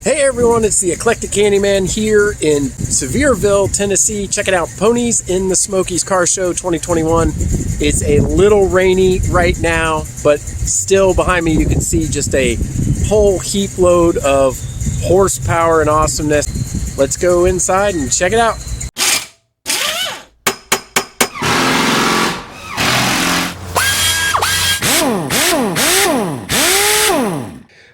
Hey everyone, it's the Eclectic Candyman here in Sevierville, Tennessee. Check it out, Ponies in the Smokies Car Show 2021. It's a little rainy right now, but still behind me you can see just a whole heap load of horsepower and awesomeness. Let's go inside and check it out.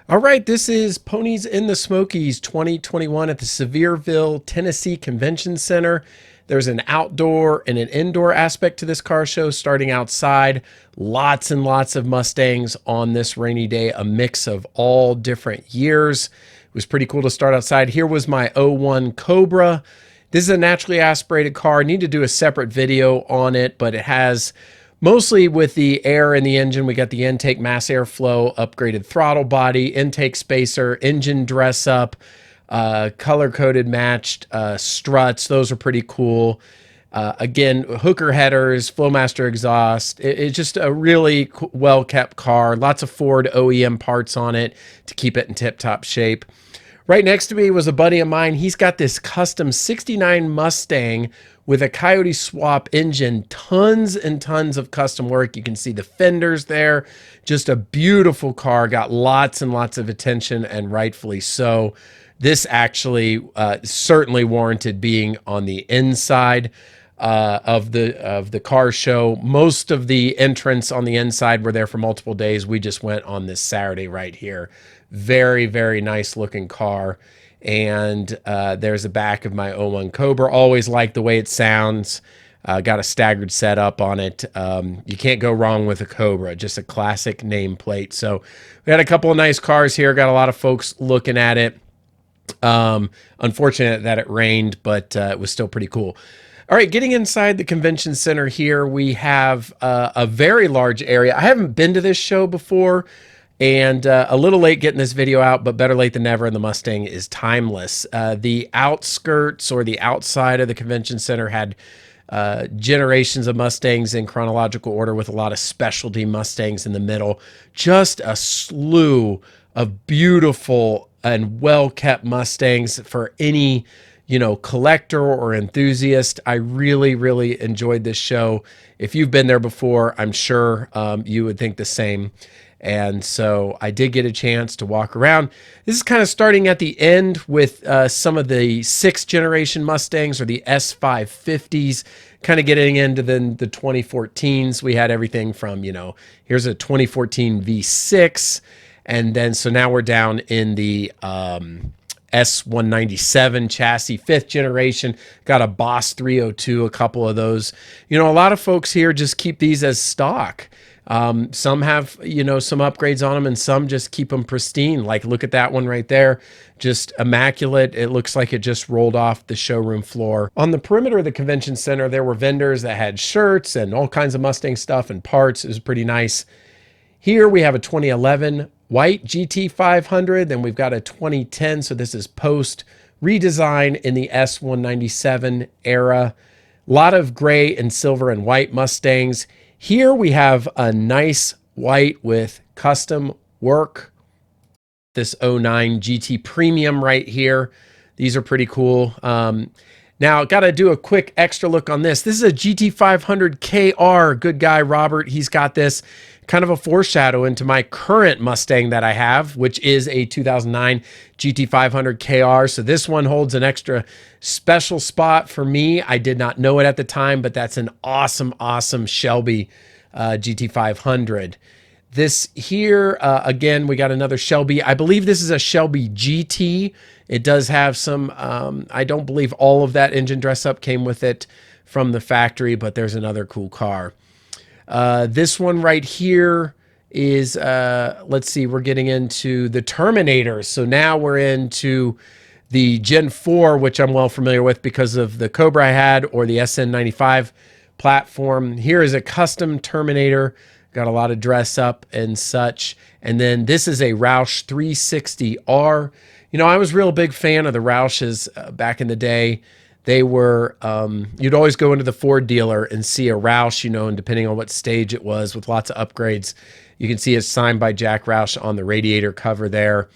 All right, this is Ponies in the Smokies 2021 at the Sevierville Tennessee Convention Center. There's an outdoor and an indoor aspect to this car show, starting outside. Lots and lots of Mustangs on this rainy day, a mix of all different years. It was pretty cool to start outside. Here was my '01 Cobra. This is a naturally aspirated car. I need to do a separate video on it, but it has mostly with the air in the engine. We got the intake mass airflow, upgraded throttle body, intake spacer, engine dress up, color-coded matched struts. Those are pretty cool. Again, hooker headers, Flowmaster exhaust. It's just a really well-kept car. Lots of Ford OEM parts on it to keep it in tip-top shape. Right next to me was a buddy of mine. He's got this custom 69 Mustang with a Coyote swap engine, tons and tons of custom work. You can see the fenders there. Just a beautiful car, got lots and lots of attention, and rightfully so. This actually certainly warranted being on the inside of the car show. Most of the entrants on the inside were there for multiple days. We just went on this Saturday right here. Very, very nice looking car. And there's the back of my '01 Cobra. Always like the way it sounds. Got a staggered setup on it. You can't go wrong with a Cobra. Just a classic nameplate. So we had a couple of nice cars here. Got a lot of folks looking at it. Unfortunate that it rained, but it was still pretty cool. All right, getting inside the convention center here, we have a very large area. I haven't been to this show before, and a little late getting this video out, but better late than never, and the Mustang is timeless. The outskirts or the outside of the convention center had generations of Mustangs in chronological order with a lot of specialty Mustangs in the middle. Just a slew of beautiful and well-kept Mustangs for any, collector or enthusiast. I really, really enjoyed this show. If you've been there before, I'm sure you would think the same. And so I did get a chance to walk around. This is kind of starting at the end with some of the 6th generation Mustangs or the S550s, kind of getting into the 2014s. We had everything from, here's a 2014 V6. And then, so now we're down in the S197 chassis, 5th generation. Got a Boss 302, a couple of those. A lot of folks here just keep these as stock. Some have, some upgrades on them, and some just keep them pristine. Like, look at that one right there. Just immaculate. It looks like it just rolled off the showroom floor. On the perimeter of the convention center, there were vendors that had shirts and all kinds of Mustang stuff and parts. It was pretty nice. Here we have a 2011 white GT500. Then we've got a 2010. So this is post redesign in the S197 era. A lot of gray and silver and white Mustangs. Here we have a nice white with custom work. This '09 GT Premium right here. These are pretty cool. Now, got to do a quick extra look on this. This is a GT500 KR. Good guy, Robert. He's got this kind of a foreshadow into my current Mustang that I have, which is a 2009 GT500 KR. So this one holds an extra special spot for me. I did not know it at the time, but that's an awesome, awesome Shelby GT500. This here, again, we got another Shelby. I believe this is a Shelby GT. It does have some, I don't believe all of that engine dress up came with it from the factory, but there's another cool car. This one right here is, let's see, we're getting into the Terminator. So now we're into the Gen 4, which I'm well familiar with because of the Cobra I had, or the SN95 platform. Here is a custom Terminator. Got a lot of dress up and such. And then this is a Roush 360R. I was a real big fan of the Roushes back in the day. They were, you'd always go into the Ford dealer and see a Roush, and depending on what stage it was, with lots of upgrades, you can see it's signed by Jack Roush on the radiator cover there.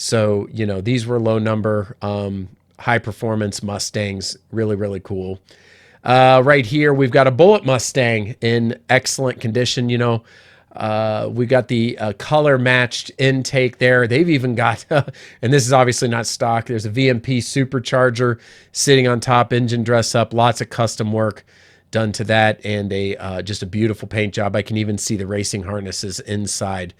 So, these were low number, high performance Mustangs. Really, really cool. Right here, we've got a Bullet Mustang in excellent condition. We got the color matched intake there. They've even got, and this is obviously not stock, there's a VMP supercharger sitting on top, engine dress up, lots of custom work done to that, and just a beautiful paint job. I can even see the racing harnesses inside.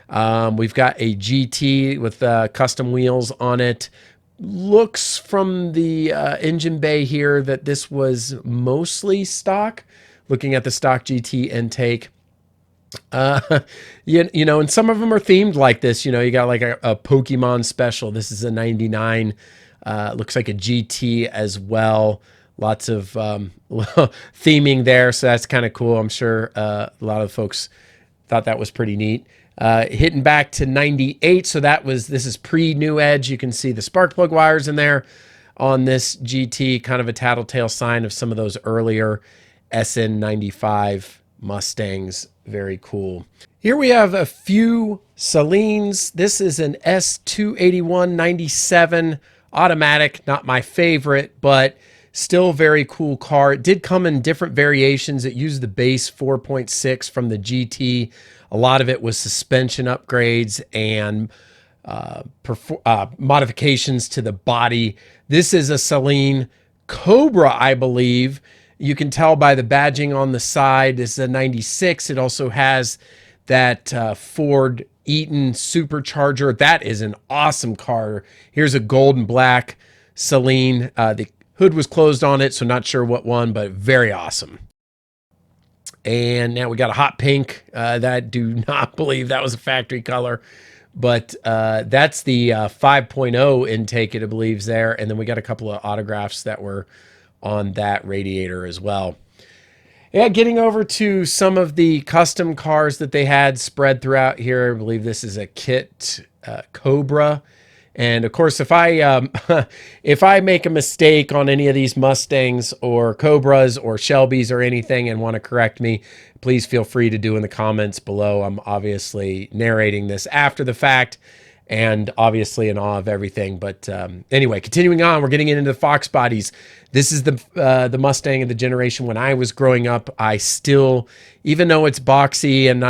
We've got a GT with custom wheels on it. Looks from the engine bay here that this was mostly stock. Looking at the stock GT intake. And some of them are themed like this. You got like a Pokemon special. This is a 99. Looks like a GT as well. Lots of theming there, so that's kind of cool. I'm sure a lot of folks thought that was pretty neat. Hitting back to 98, so this is pre-New Edge. You can see the spark plug wires in there on this GT, kind of a tattletale sign of some of those earlier SN95 Mustangs. Very cool. Here we have a few Salines. This is an S281 97 automatic, not my favorite, but still very cool car. It did come in different variations. It used the base 4.6 from the GT. A lot of it was suspension upgrades and modifications to the body. This is a Saline Cobra, I believe. You can tell by the badging on the side. This is a 96. It also has that Ford Eaton supercharger. That is an awesome car. Here's a gold and black Saline. The hood was closed on it, so not sure what one, but very awesome. And now we got a hot pink. That I do not believe that was a factory color, but that's the 5.0 intake, it believes there. And then we got a couple of autographs that were on that radiator as well. Yeah, getting over to some of the custom cars that they had spread throughout here. I believe this is a kit Cobra. And of course, if I if I make a mistake on any of these Mustangs or Cobras or Shelbys or anything and want to correct me, please feel free to do in the comments below. I'm obviously narrating this after the fact and obviously in awe of everything. But anyway, continuing on, we're getting into the Fox bodies. This is the Mustang of the generation when I was growing up. I still, even though it's boxy and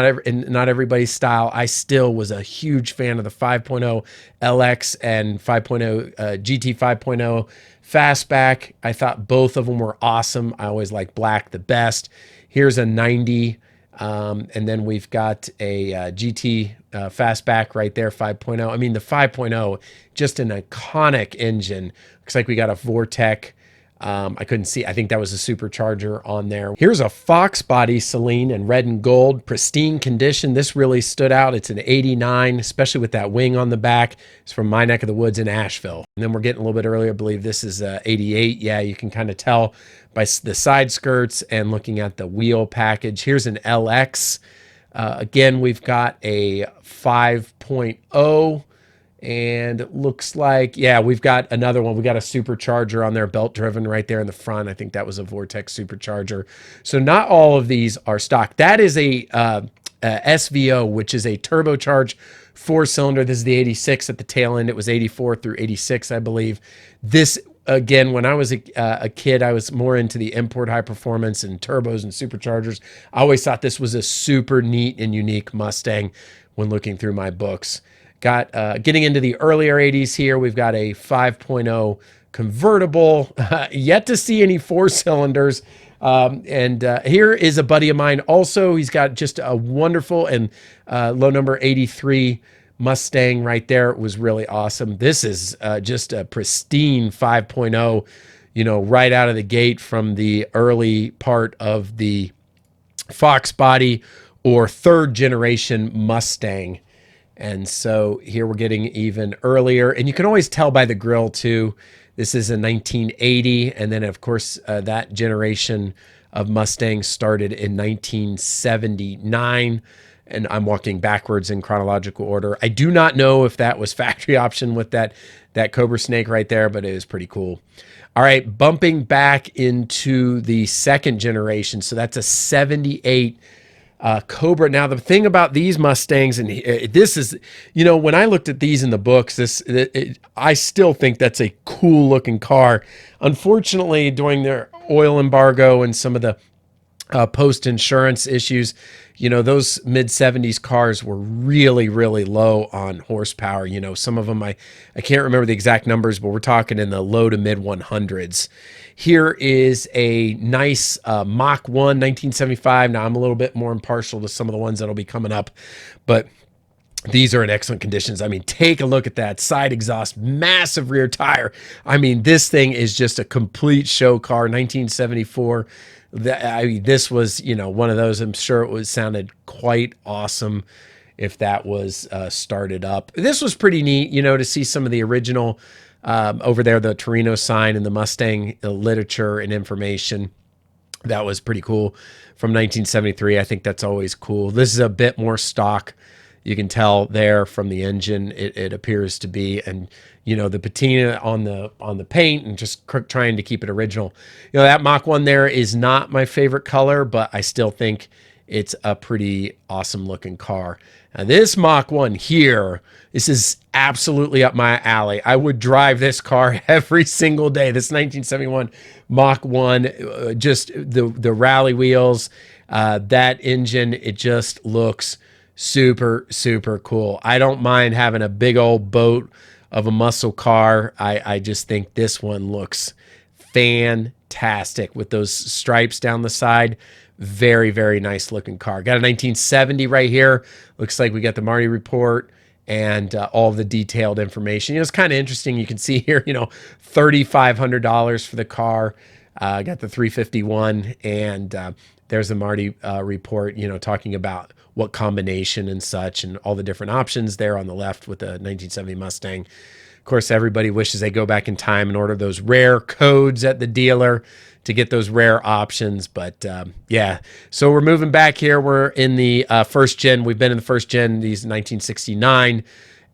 not everybody's style, I still was a huge fan of the 5.0 LX and 5.0 GT 5.0 Fastback. I thought both of them were awesome. I always liked black the best. Here's a 90. And then we've got a GT Fastback right there, 5.0. I mean, the 5.0, just an iconic engine. Looks like we got a Vortec. I couldn't see. I think that was a supercharger on there. Here's a Fox body Saline in red and gold, pristine condition. This really stood out. It's an 89, especially with that wing on the back. It's from my neck of the woods in Asheville. And then we're getting a little bit earlier. I believe this is 88. Yeah, you can kind of tell by the side skirts and looking at the wheel package. Here's an LX. Again, we've got a 5.0. And it looks like, yeah, we've got another one. We got a supercharger on there, belt driven right there in the front. I think that was a Vortex supercharger. So not all of these are stock. That is a SVO, which is a turbocharged 4-cylinder. This is the 86 at the tail end. It was 84 through 86, I believe. This, again, when I was a kid, I was more into the import high performance and turbos and superchargers. I always thought this was a super neat and unique Mustang when looking through my books. Got getting into the earlier 80s here, we've got a 5.0 convertible. Yet to see any 4-cylinders. And here is a buddy of mine also. He's got just a wonderful and low number 83 Mustang right there. It was really awesome. This is just a pristine 5.0, right out of the gate from the early part of the Fox body or third generation Mustang. And so here we're getting even earlier, and you can always tell by the grill too. This is a 1980, and then of course that generation of Mustangs started in 1979, and I'm walking backwards in chronological order. I do not know if that was factory option with that Cobra Snake right there, but it was pretty cool. All right, bumping back into the second generation. So that's a 78 Cobra. Now, the thing about these Mustangs, and this is, when I looked at these in the books, I still think that's a cool looking car. Unfortunately, during their oil embargo and some of the post-insurance issues, those mid-70s cars were really, really low on horsepower. Some of them, I can't remember the exact numbers, but we're talking in the low to mid-100s. Here is a nice Mach 1 1975. Now, I'm a little bit more impartial to some of the ones that'll be coming up, but these are in excellent conditions. I mean, take a look at that side exhaust, massive rear tire. I mean, this thing is just a complete show car. 1974. This was, one of those. I'm sure it sounded quite awesome if that was started up. This was pretty neat, to see some of the original over there, the Torino sign and the Mustang literature and information. That was pretty cool from 1973. I think that's always cool. This is a bit more stock. You can tell there from the engine, it appears to be, and the patina on the paint, and just trying to keep it original. That Mach 1 there is not my favorite color, but I still think it's a pretty awesome looking car. Now this Mach 1 here, this is absolutely up my alley. I would drive this car every single day. This 1971 Mach 1, just the rally wheels, that engine, it just looks super, super cool. I don't mind having a big old boat of a muscle car. I just think this one looks fantastic with those stripes down the side. Very, very nice looking car. Got a 1970 right here. Looks like we got the Marty report and all the detailed information. It's kind of interesting. You can see here, $3,500 for the car. Got the 351, and there's the Marty report, talking about what combination and such, and all the different options there on the left with the 1970 Mustang. Of course, everybody wishes they go back in time and order those rare codes at the dealer to get those rare options. But yeah, so we're moving back here. We're in the first gen. We've been in the first gen, these 1969,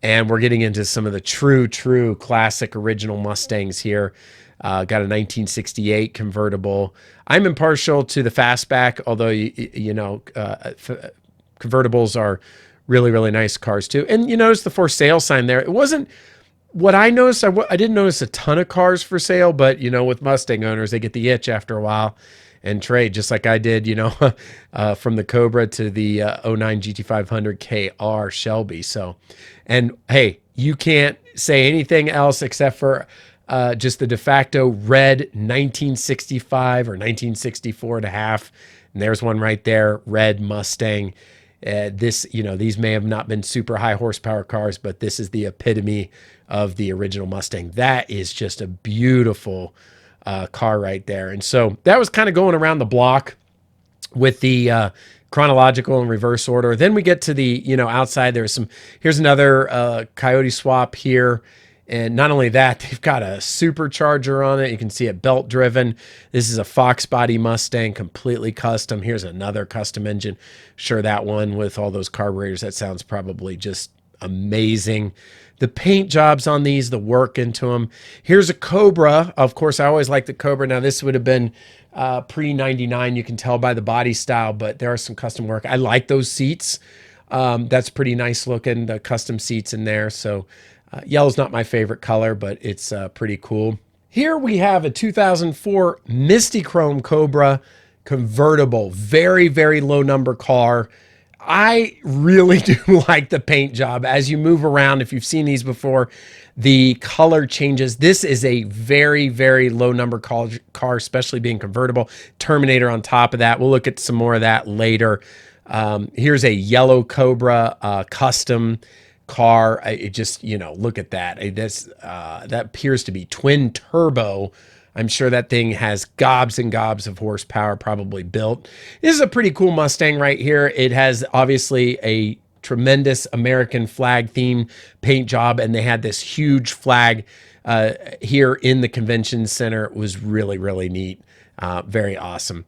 and we're getting into some of the true classic original Mustangs here. Got a 1968 convertible. I'm impartial to the fastback, although convertibles are really, really nice cars too. And you notice the for sale sign there. It wasn't what I noticed. I didn't notice a ton of cars for sale, but with Mustang owners, they get the itch after a while and trade, just like I did, from the Cobra to the 09 GT500 KR Shelby. So, and hey, you can't say anything else except for just the de facto red 1965 or 1964 and a half. And there's one right there, red Mustang. These may have not been super high horsepower cars, but this is the epitome of the original Mustang. That is just a beautiful car right there. And so that was kind of going around the block with the chronological and reverse order. Then we get to the, outside. Here's another Coyote swap here. And not only that, they've got a supercharger on it. You can see it belt driven. This is a Fox body Mustang, completely custom. Here's another custom engine. Sure, that one with all those carburetors, that sounds probably just amazing. The paint jobs on these, the work into them. Here's a Cobra. Of course, I always like the Cobra. Now, this would have been pre-99. You can tell by the body style, but there are some custom work. I like those seats. That's pretty nice looking, the custom seats in there. So yellow's not my favorite color, but it's pretty cool. Here we have a 2004 Misti Chrome Cobra convertible. Very, very low number car. I really do like the paint job. As you move around, if you've seen these before, the color changes. This is a very, very low number car, especially being convertible. Terminator on top of that. We'll look at some more of that later. Here's a yellow Cobra custom car. It just, look at that. That appears to be twin turbo. I'm sure that thing has gobs and gobs of horsepower probably built. This is a pretty cool Mustang right here. It has obviously a tremendous American flag theme paint job, and they had this huge flag here in the convention center. It was really, really neat. Very awesome.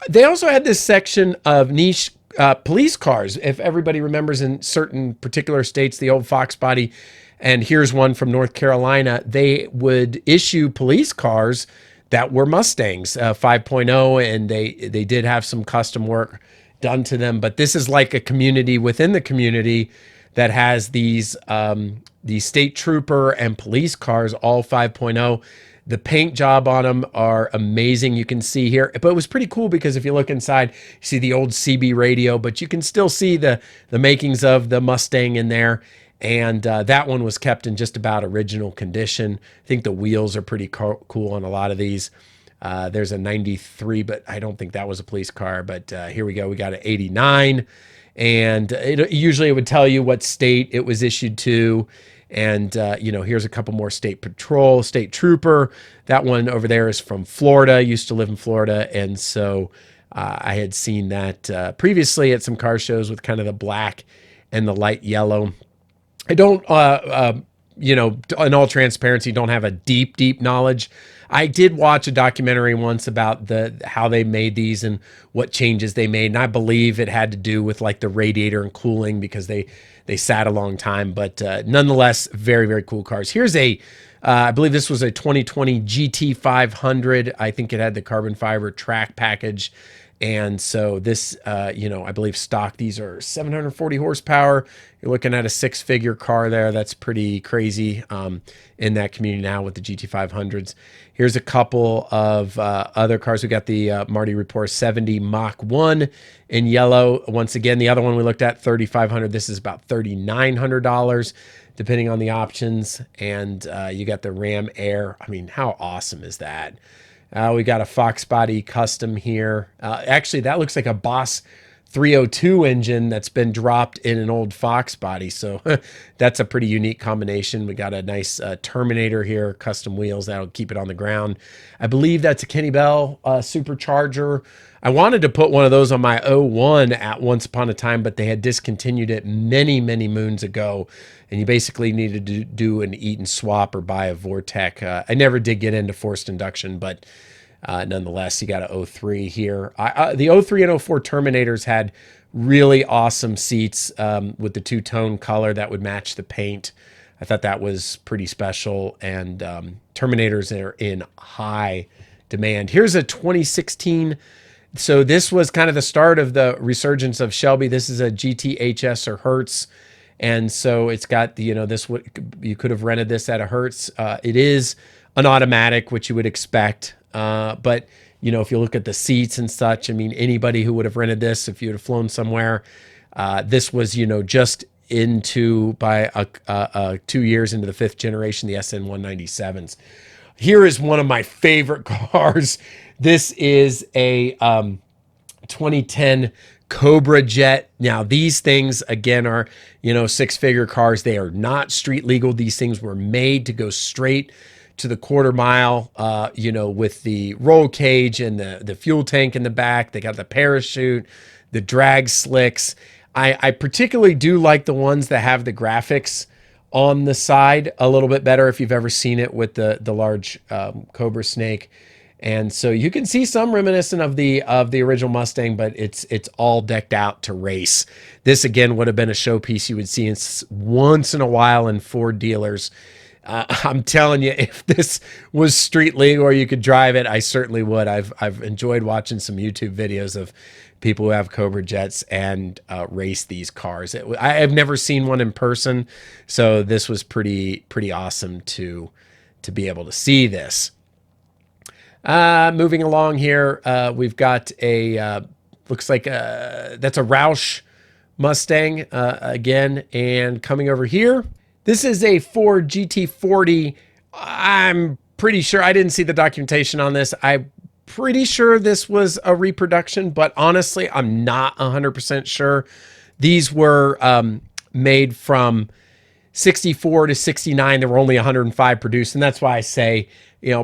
They also had this section of niche police cars. If everybody remembers, in certain particular states, the old Fox body, and here's one from North Carolina, they would issue police cars that were Mustangs 5.0, and they did have some custom work done to them. But this is like a community within the community that has these state trooper and police cars, all 5.0. The paint job on them are amazing. You can see here, but it was pretty cool because if you look inside, you see the old CB radio, but you can still see the makings of the Mustang in there. And that one was kept in just about original condition. I think the wheels are pretty cool on a lot of these. There's a 93, but I don't think that was a police car. But here we go. We got an 89. And usually it would tell you what state it was issued to. And, here's a couple more state patrol, state trooper. That one over there is from Florida. I used to live in Florida. And so I had seen that previously at some car shows with kind of the black and the light yellow. I don't, in all transparency, don't have a deep knowledge. I did watch a documentary once about how they made these and what changes they made. And I believe it had to do with like the radiator and cooling because they sat a long time. But nonetheless, very, very cool cars. Here's I believe this was a 2020 GT500. I think it had the carbon fiber track package. And so this, I believe stock, these are 740 horsepower. You're looking at a 6-figure car there. That's pretty crazy in that community now with the GT500s. Here's a couple of other cars. We got the Marty Report 70 Mach 1 in yellow. Once again, the other one we looked at, 3,500. This is about $3,900, depending on the options. And you got the Ram Air. I mean, how awesome is that? We got a Fox Body Custom here. Actually, that looks like a Boss 302 engine that's been dropped in an old Fox Body. So that's a pretty unique combination. We got a nice Terminator here, custom wheels that'll keep it on the ground. I believe that's a Kenny Bell supercharger. I wanted to put one of those on my 01 at once upon a time, but they had discontinued it many, many moons ago. And you basically needed to do an eat and swap or buy a Vortec. I never did get into forced induction, but nonetheless, you got a 03 here. The 03 and 04 Terminators had really awesome seats with the two-tone color that would match the paint. I thought that was pretty special. And Terminators are in high demand. Here's a 2016. So this was kind of the start of the resurgence of Shelby. This is a GTHS or Hertz. And so it's got the, you could have rented this at a Hertz. It is an automatic, which you would expect. But, if you look at the seats and such, I mean, anybody who would have rented this, if you would have flown somewhere, this was, just into by 2 years into the 5th generation, the SN 197s. Here is one of my favorite cars. This is a 2010 Cobra Jet. Now, these things, again, are, 6-figure cars. They are not street legal. These things were made to go straight to the quarter mile, with the roll cage and the fuel tank in the back. They got the parachute, the drag slicks. I particularly do like the ones that have the graphics on the side a little bit better if you've ever seen it with the large Cobra snake. And so you can see some reminiscent of the original Mustang, but it's all decked out to race. This again would have been a showpiece you would see once in a while in Ford dealers. I'm telling you, if this was street legal or you could drive it, I certainly would. I've enjoyed watching some YouTube videos of people who have Cobra Jets and race these cars. I have never seen one in person, so this was pretty awesome to be able to see this. Moving along here, we've got a, looks like that's a Roush Mustang again. And coming over here, this is a Ford GT40. I'm pretty sure, I didn't see the documentation on this. I'm pretty sure this was a reproduction, but honestly, I'm not 100% sure. These were made from 64 to 69. There were only 105 produced. And that's why I say,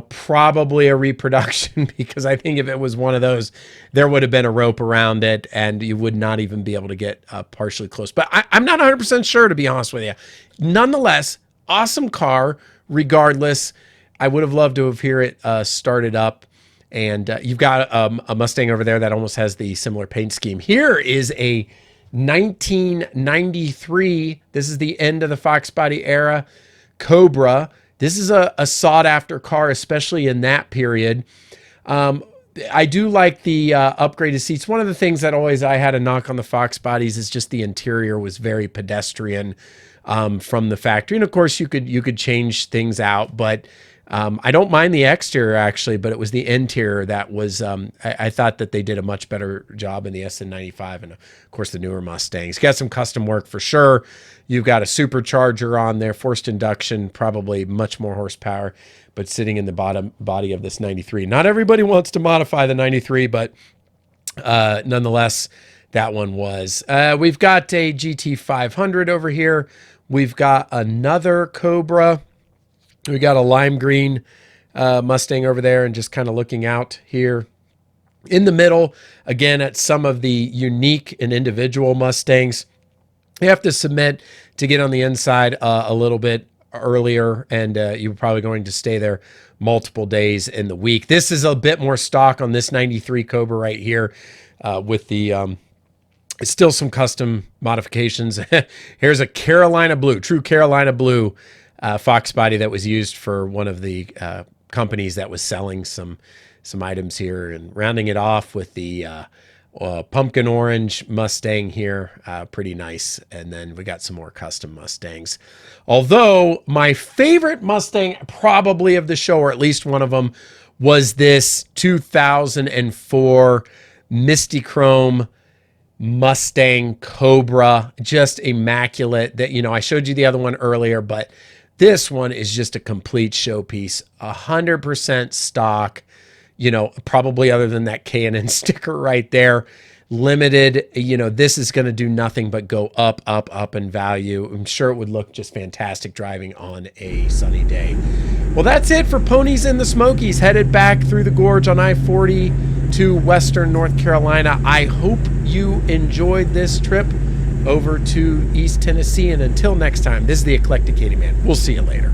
probably a reproduction, because I think if it was one of those, there would have been a rope around it and you would not even be able to get partially close. But I'm not 100% sure, to be honest with you. Nonetheless, awesome car. Regardless, I would have loved to have heard it started up. And you've got a Mustang over there that almost has the similar paint scheme. Here is a 1993. This is the end of the Fox Body era. Cobra. This is a sought-after car, especially in that period. I do like the upgraded seats. One of the things that always I had a knock on the Fox bodies is just the interior was very pedestrian from the factory. And of course you could change things out, but I don't mind the exterior actually, but it was the interior that was, I thought that they did a much better job in the SN95 and of course the newer Mustangs. Got some custom work for sure. You've got a supercharger on there, forced induction, probably much more horsepower, but sitting in the bottom body of this 93. Not everybody wants to modify the 93, but nonetheless, that one was. We've got a GT500 over here. We've got another Cobra. We got a lime green Mustang over there, and just kind of looking out here in the middle, again, at some of the unique and individual Mustangs. You have to submit to get on the inside a little bit earlier, and you're probably going to stay there multiple days in the week. This is a bit more stock on this 93 Cobra right here with the still some custom modifications. Here's a Carolina blue, true Carolina blue Fox body that was used for one of the companies that was selling some items here, and rounding it off with the pumpkin orange Mustang here, pretty nice. And then we got some more custom Mustangs. Although my favorite Mustang probably of the show, or at least one of them, was this 2004 Misti Chrome Mustang Cobra, just immaculate. That, you know, I showed you the other one earlier, but this one is just a complete showpiece, 100% stock, you know, probably other than that K&N sticker right there. Limited, you know, this is going to do nothing but go up, up, up in value. I'm sure it would look just fantastic driving on a sunny day. Well, that's it for Ponies in the Smokies, headed back through the gorge on I-40 to Western North Carolina. I hope you enjoyed this trip over to East Tennessee. And until next time, this is the Eclectic Katie Man. We'll see you later.